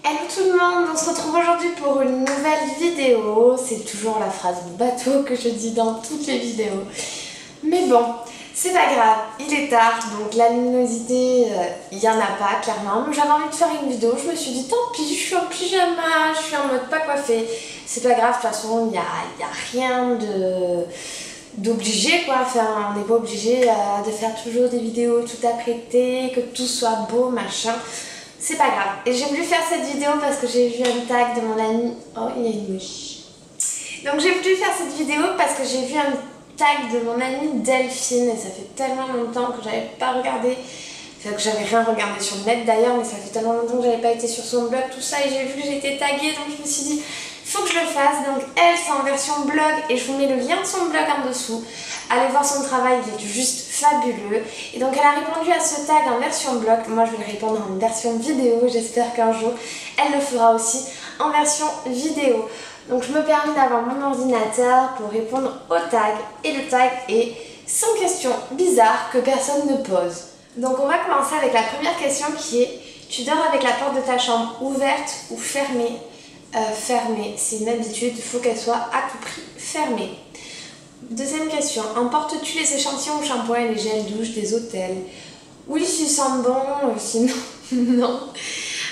Hello tout le monde, on se retrouve aujourd'hui pour une nouvelle vidéo. C'est toujours la phrase bateau que je dis dans toutes les vidéos. Mais bon, c'est pas grave, il est tard, donc la luminosité, il y en a pas clairement. Mais j'avais envie de faire une vidéo, je me suis dit tant pis, je suis en pyjama, je suis en mode pas coiffée. C'est pas grave, de toute façon, il n'y a rien d'obligé quoi. Enfin, on n'est pas obligé de faire toujours des vidéos tout apprêtées, que tout soit beau, machin. C'est pas grave. Et j'ai voulu faire cette vidéo parce que j'ai vu un tag de mon ami. Oh, il y a une mouche. Donc j'ai voulu faire cette vidéo parce que j'ai vu un tag de mon amie Delphine et ça fait tellement longtemps que j'avais pas regardé. Enfin, que j'avais rien regardé sur le net d'ailleurs, mais ça fait tellement longtemps que j'avais pas été sur son blog, tout ça, et j'ai vu que j'étais taguée, donc je me suis dit faut que je le fasse. Donc elle, c'est en version blog et je vous mets le lien de son blog en dessous. Allez voir son travail, il est juste fabuleux. Et donc elle a répondu à ce tag en version blog. Moi je vais le répondre en version vidéo. J'espère qu'un jour elle le fera aussi en version vidéo. Donc je me permets d'avoir mon ordinateur pour répondre au tag. Et le tag est 100 questions bizarres que personne ne pose. Donc on va commencer avec la première question qui est: tu dors avec la porte de ta chambre ouverte ou fermée? Fermée, c'est une habitude, il faut qu'elle soit à tout prix fermée. Deuxième question, emportes-tu les échantillons ou shampoings et les gels douche des hôtels? Oui, s'ils sentent bon, sinon non.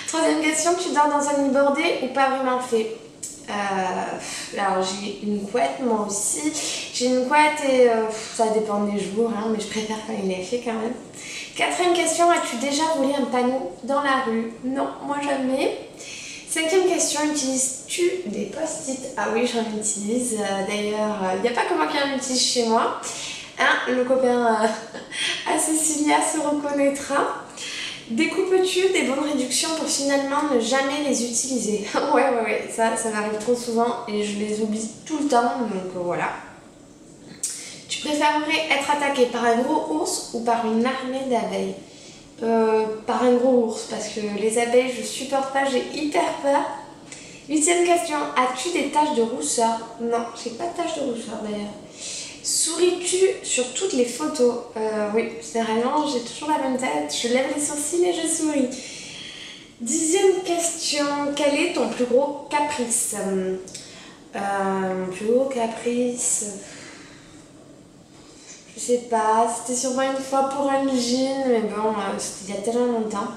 Troisième question, tu dors dans un lit bordé ou pas vraiment fait? Alors j'ai une couette, moi aussi. J'ai une couette et ça dépend des jours, hein, mais je préfère quand il est fait quand même. Quatrième question, as-tu déjà volé un panneau dans la rue? Non, moi jamais. Cinquième question, utilises-tu des post-it? Ah oui, j'en utilise. D'ailleurs, il n'y a pas que moi qui en utilise chez moi. Hein, le copain à Cécilia se reconnaîtra. Découpes-tu des bonnes réductions pour finalement ne jamais les utiliser? Ouais, ça m'arrive trop souvent et je les oublie tout le temps, donc voilà. Tu préférerais être attaqué par un gros ours ou par une armée d'abeilles? Par un gros ours, parce que les abeilles je supporte pas, j'ai hyper peur. Huitième question, as-tu des taches de rousseur? Non, j'ai pas de taches de rousseur d'ailleurs. Souris-tu sur toutes les photos? Oui, généralement j'ai toujours la même tête, je lève les sourcils et je souris. Dixième question, quel est ton plus gros caprice? Mon plus gros caprice... Je sais pas, c'était sûrement une fois pour un jean, mais bon, c'était il y a tellement longtemps.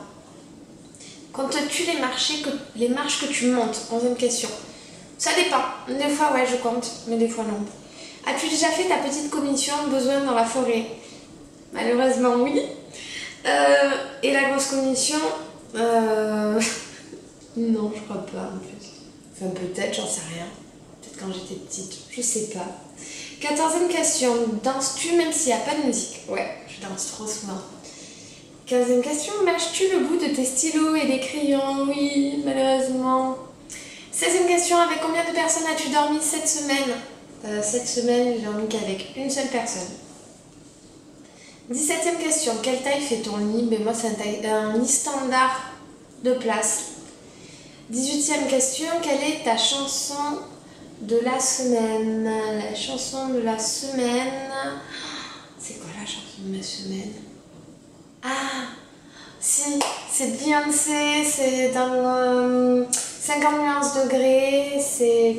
Comptes-tu les marches que tu montes? 11e question. Ça dépend. Des fois, ouais, je compte, mais des fois, non. As-tu déjà fait ta petite commission besoin dans la forêt? Malheureusement, oui. Et la grosse commission? Non, je crois pas, en fait. Enfin, peut-être, j'en sais rien. Peut-être quand j'étais petite, je sais pas. 14e question, danses-tu même s'il n'y a pas de musique? Ouais, je danse trop souvent. 15e question, mâches-tu le bout de tes stylos et des crayons? Oui, malheureusement. 16e question, avec combien de personnes as-tu dormi cette semaine? Cette semaine, j'ai dormi qu'avec une seule personne. 17e question, quelle taille fait ton lit? Ben moi, c'est un lit standard de place. 18e question, quelle est ta chanson de la semaine? La chanson de la semaine... C'est quoi la chanson de la semaine? Ah, si, c'est Beyoncé, c'est dans 50 nuances degrés, c'est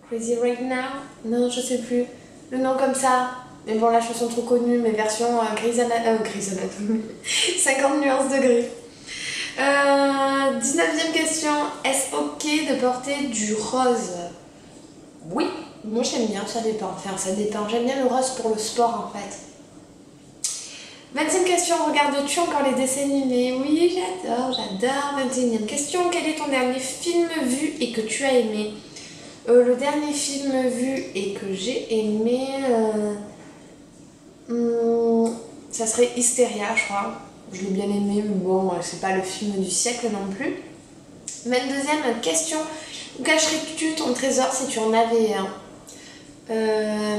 Crazy Right Now? Non, je sais plus. Le nom comme ça. Mais bon, la chanson trop connue, mais version Grey's Anatomy. 50 nuances degrés. 19e question, est-ce ok de porter du rose? Oui, moi j'aime bien, ça dépend. Enfin, ça dépend. J'aime bien le rose pour le sport en fait. 20e question, regardes-tu encore les dessins animés? Oui, j'adore. 21e question, quel est ton dernier film vu et que tu as aimé? Le dernier film vu et que j'ai aimé, ça serait Hysteria, je crois. Je l'ai bien aimé, mais bon, c'est pas le film du siècle non plus. 22e question, où cacherais-tu ton trésor si tu en avais un?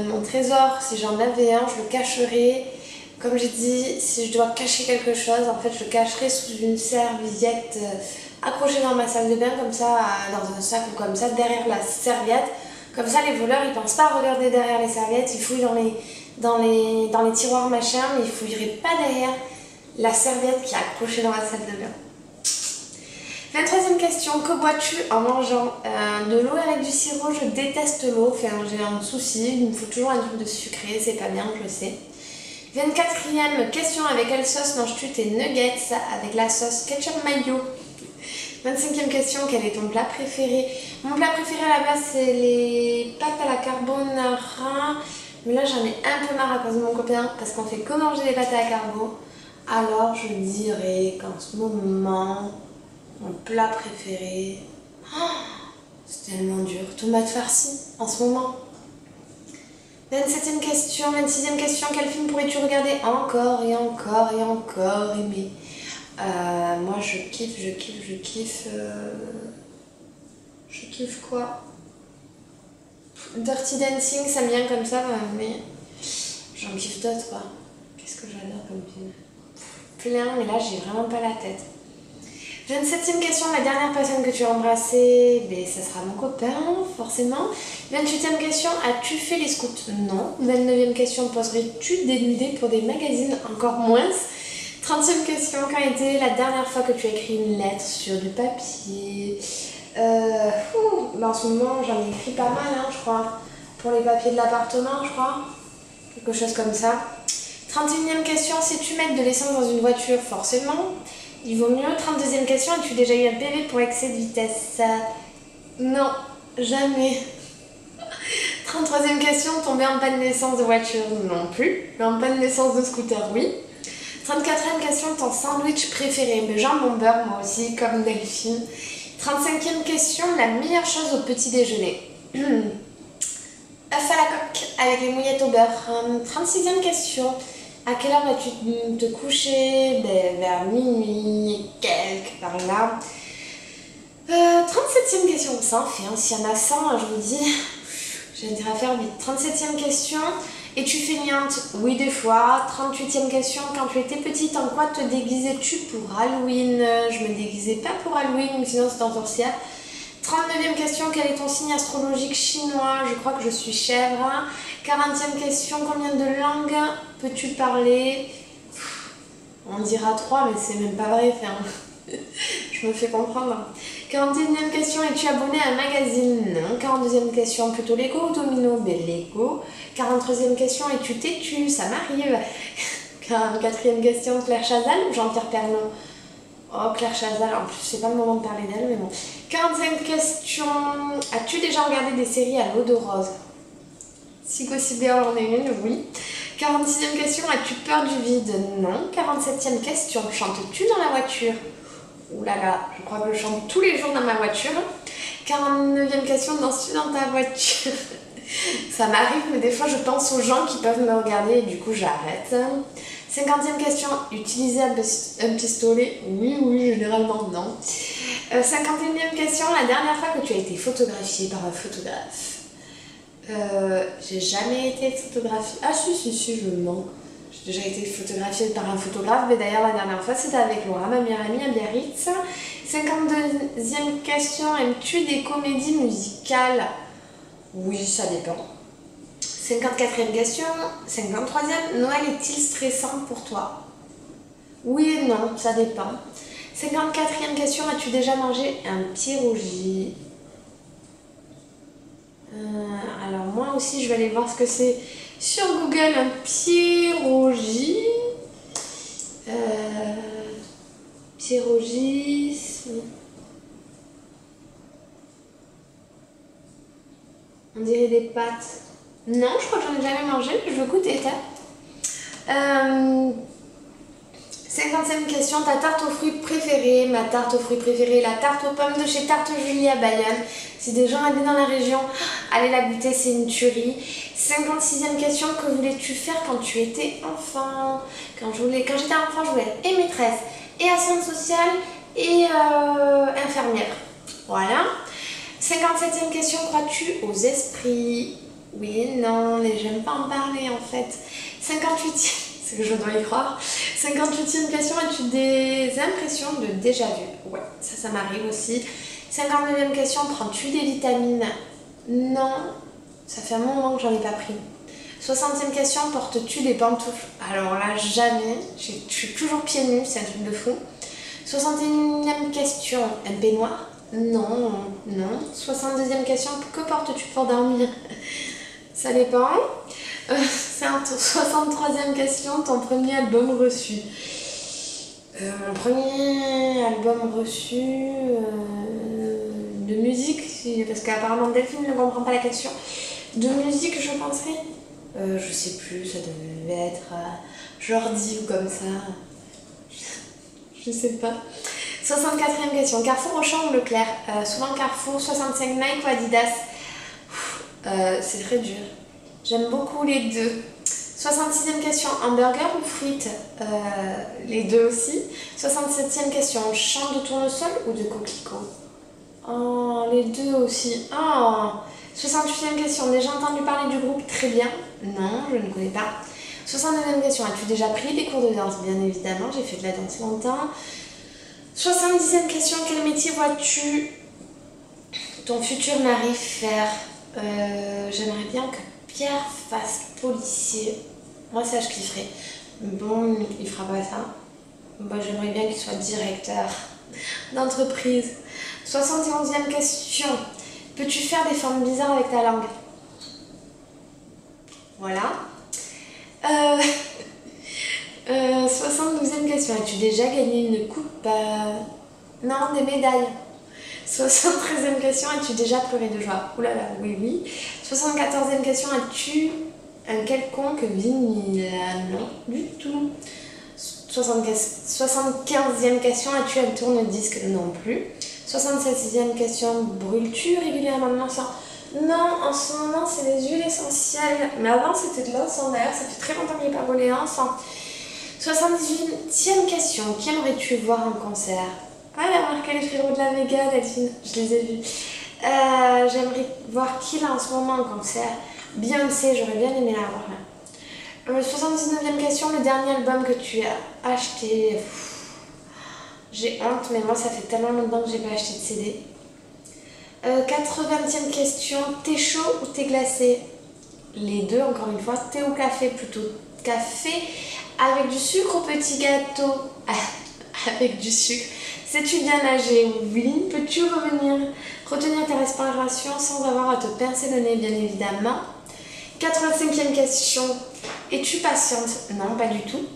Mon trésor, si j'en avais un, je le cacherais. Comme j'ai dit, si je dois cacher quelque chose, en fait, je le cacherais sous une serviette accrochée dans ma salle de bain, comme ça, dans un sac ou comme ça, derrière la serviette. Comme ça, les voleurs, ils pensent pas à regarder derrière les serviettes, ils fouillent dans les tiroirs machin, mais ils fouilleraient pas derrière. la serviette qui est accrochée dans la salle de bain. 23e question, que bois-tu en mangeant de l'eau avec du sirop? Je déteste l'eau, enfin, j'ai un souci, il me faut toujours un truc de sucré, c'est pas bien, je sais. 24e question, avec quelle sauce manges-tu tes nuggets? Avec la sauce ketchup mayo. 25e question, quel est ton plat préféré? Mon plat préféré à la base c'est les pâtes à la carbonara, mais là j'en ai un peu marre à cause de mon copain parce qu'on fait que manger les pâtes à la carbo. Alors je dirais qu'en ce moment, mon plat préféré, c'est tellement dur, tomates farcies en ce moment. 27e question, 26e question, quel film pourrais-tu regarder encore et encore et encore aimer? Moi je kiffe quoi? Dirty Dancing, ça me vient comme ça, mais j'en kiffe d'autres quoi. Qu'est-ce que j'adore comme film? Plein, mais là j'ai vraiment pas la tête. 27e question, la dernière personne que tu as embrassée, ça sera mon copain, forcément. 28e question, as-tu fait les scouts? Non. 29e question, poserais-tu des nudés pour des magazines? Encore moins. 30e question, quand était la dernière fois que tu as écrit une lettre sur du papier? En ce moment, j'en ai écrit pas mal, je crois. Pour les papiers de l'appartement, je crois. Quelque chose comme ça. 31e question, sais-tu mettre de l'essence dans une voiture? Forcément. Il vaut mieux. 32e question, as-tu déjà eu un PV pour excès de vitesse? Non, jamais. 33e question, tomber en panne d'essence de voiture? Non plus. Mais en panne d'essence de scooter, oui. 34e question, ton sandwich préféré? Mais jambon beurre, moi aussi, comme Delphine. 35e question, la meilleure chose au petit déjeuner? Œuf à la coque avec les mouillettes au beurre. 36e question, à quelle heure vas-tu te coucher? Vers minuit et quelques, par là. 37e question, ça en fait, s'il y en a 100, je vous dis, j'ai intérêt à faire vite. 37e question, es-tu feignante? Oui, des fois. 38e question, quand tu étais petite, en quoi te déguisais-tu pour Halloween? Je me déguisais pas pour Halloween, mais sinon c'était en sorcière. 39e question, quel est ton signe astrologique chinois? Je crois que je suis chèvre. 40e question, combien de langues peux-tu parler? On dira 3, mais c'est même pas vrai. Je me fais comprendre. 41e question, es-tu abonné à un magazine? Non. 42e question, plutôt Lego ou Domino? Lego. 43e question, es-tu têtu? Ça m'arrive. 44e question, Claire Chazal ou Jean-Pierre Pernaut? Oh, Claire Chazal, en plus, c'est pas le moment de parler d'elle, mais bon. 45e question, as-tu déjà regardé des séries à l'eau de rose? Si Gossip Girl en est une, oui. 46e question, as-tu peur du vide? Non. 47e question, chantes-tu dans la voiture? Ouh là là, je crois que je chante tous les jours dans ma voiture. 49e question, danses-tu dans ta voiture? Ça m'arrive, mais des fois je pense aux gens qui peuvent me regarder et du coup j'arrête. 50e question, utiliser un pistolet? Oui, généralement non. 51e question, la dernière fois que tu as été photographiée par un photographe? J'ai jamais été photographiée. Ah si, je mens. J'ai déjà été photographiée par un photographe, mais d'ailleurs la dernière fois c'était avec Laura, ma meilleure amie à Biarritz. 52e question, aimes-tu des comédies musicales? Oui, ça dépend. 54e question, 53e, Noël est-il stressant pour toi? Oui et non, ça dépend. 54e question, as-tu déjà mangé un pierogi? Alors moi aussi je vais aller voir ce que c'est sur Google, un pierogi. Pierogi. On dirait des pâtes. Non, je crois que j'en ai jamais mangé, mais je veux goûter ça. 50e question, ta tarte aux fruits préférée? Ma tarte aux fruits préférée, la tarte aux pommes de chez Tarte Julie à Bayonne. Si des gens habitent dans la région, allez la goûter, c'est une tuerie. 56e question, que voulais-tu faire quand tu étais enfant? Quand j'étais enfant, je voulais être et maîtresse, et assistante sociale, et infirmière. Voilà. 57e question, crois-tu aux esprits? Oui et non, mais j'aime pas en parler en fait. 58e, c'est que je dois y croire. 58e question, as-tu des impressions de déjà-vu? Ouais, ça m'arrive aussi. 59e question, prends-tu des vitamines? Non, ça fait un moment que j'en ai pas pris. 60e question, portes-tu des pantoufles? Alors là, jamais. Je suis toujours pieds nus, c'est un truc de fou. 61e question, un peignoir? Non, non. 62e question, que portes-tu pour dormir? Ça dépend. 63e question, ton premier album reçu? Mon premier album reçu de musique, parce qu'apparemment Delphine ne comprend pas la question. De musique, je penserais. Je sais plus, ça devait être Jordi ou comme ça. Je sais pas. 64e question, Carrefour, Auchan ou Leclerc? Souvent Carrefour. 65 Nike ou Adidas? C'est très dur. J'aime beaucoup les deux. 66e question, hamburger ou frites? Les deux aussi. 67e question, champ de tournesol ou de coquelicot? Oh, les deux aussi. Oh. 68e question, déjà entendu parler du groupe? Très bien. Non, je ne connais pas. 69e question, as-tu déjà pris des cours de danse? Bien évidemment, j'ai fait de la danse longtemps. 70e question, quel métier vois-tu ton futur mari faire? J'aimerais bien que Pierre fasse policier. Moi, ça, je kifferais. Bon, il fera pas ça. Moi, j'aimerais bien qu'il soit directeur d'entreprise. 71e question. Peux-tu faire des formes bizarres avec ta langue? Voilà. 72e question. As-tu déjà gagné une coupe? Non, des médailles. 73e question. As-tu déjà pleuré de joie? Ouh là là, oui, oui. 74e question. As-tu un quelconque vinyle? Non, du tout. 75e question. As-tu un tourne-disque? Non plus. 76e question. Brûles-tu régulièrement de l'encens? Non, en ce moment, c'est les huiles essentielles. Mais avant, c'était de l'encens. D'ailleurs, ça fait très longtemps que je n'ai pas volé l'encens. 78e question. Qui aimerais-tu voir en concert? Ah, elle a marqué les frérots de la Vega, Delphine. Je les ai vus. J'aimerais voir qui là en ce moment en concert. Beyoncé, j'aurais bien aimé la voir là. 79e question. Le dernier album que tu as acheté? J'ai honte, mais moi, ça fait tellement longtemps que j'ai pas acheté de CD. 80e question. Thé chaud ou thé glacé? Les deux, encore une fois. Thé ou café? Plutôt café. Avec du sucre ou petit gâteau? Avec du sucre. Sais-tu bien nager? Oui. Peux-tu retenir ta respiration sans avoir à te pincer le nez, bien évidemment? 85e question. Es-tu patiente? Non, pas du tout.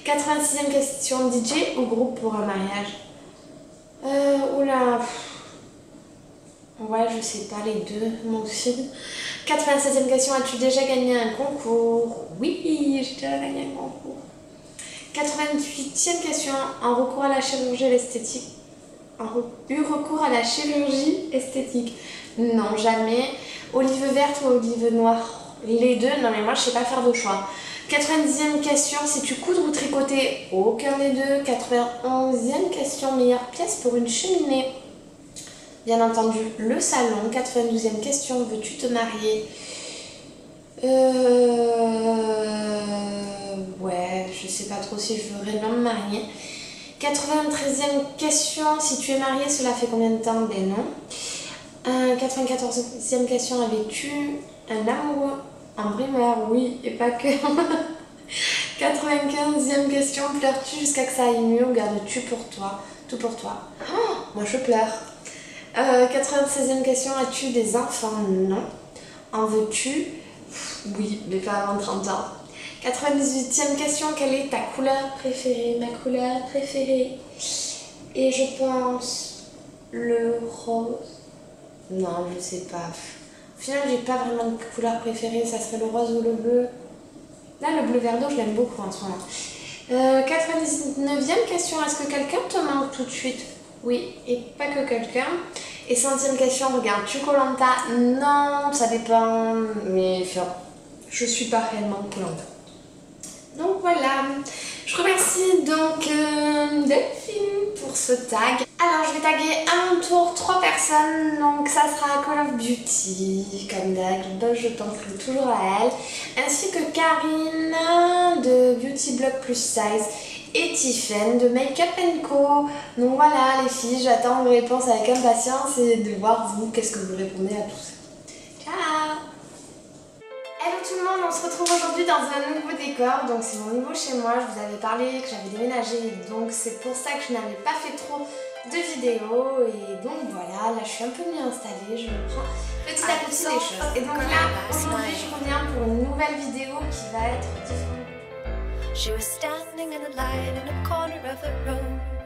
86e question. DJ ou groupe pour un mariage? Oula. Ouais, je sais pas, les deux, moi aussi. 87e question. As-tu déjà gagné un concours? Oui, j'ai déjà gagné un concours. 88e question. En recours à la chirurgie esthétique? Eu recours à la chirurgie esthétique? Non, jamais. Olive verte ou olive noire? Les deux, non mais moi je sais pas faire de choix. 90e question, sais-tu coudre ou tricoter? Aucun des deux. 91e question, meilleure pièce pour une cheminée? Bien entendu, le salon. 92e question, veux-tu te marier? Ouais, je sais pas trop si je voudrais bien me marier. 93e question, si tu es mariée, cela fait combien de temps? Ben non. 94e question, avais-tu un amoureux? Un brimeur? Oui, et pas que. 95e question, pleures-tu jusqu'à que ça aille mieux ou gardes-tu pour toi? Tout pour toi. Oh, moi je pleure. 96e question, as-tu des enfants? Non. En veux-tu? Oui, mais pas avant 30 ans. 98e question, quelle est ta couleur préférée? Ma couleur préférée? Et je pense le rose. Non, je sais pas. Au final, j'ai pas vraiment de couleur préférée, ça serait le rose ou le bleu. Là, le bleu verdo, je l'aime beaucoup en ce moment. 99e question, est-ce que quelqu'un te manque tout de suite? Oui, et pas que quelqu'un. Et 100e question, regardes-tu koh Lanta? Non, ça dépend, mais enfin, je suis pas réellement koh Lanta. Donc voilà, je remercie donc Delphine pour ce tag. Alors je vais taguer à mon tour 3 personnes, donc ça sera Call of Beauty, comme d'hab, je penserai toujours à elle, ainsi que Karine de Beauty Blog Plus Size et Tiffen de Make Up & Co. Donc voilà les filles, j'attends vos réponses avec impatience et de voir vous, qu'est-ce que vous répondez à tout ça. Ciao! Hello tout le monde, on se retrouve aujourd'hui dans un nouveau décor, donc c'est mon nouveau chez moi. Je vous avais parlé que j'avais déménagé, donc c'est pour ça que je n'avais pas fait trop de vidéos. Et donc voilà, là je suis un peu mieux installée, je me prends petit à petit des choses. Et donc là, aujourd'hui je reviens pour une nouvelle vidéo qui va être différente. She was standing in the light in a corner of the room.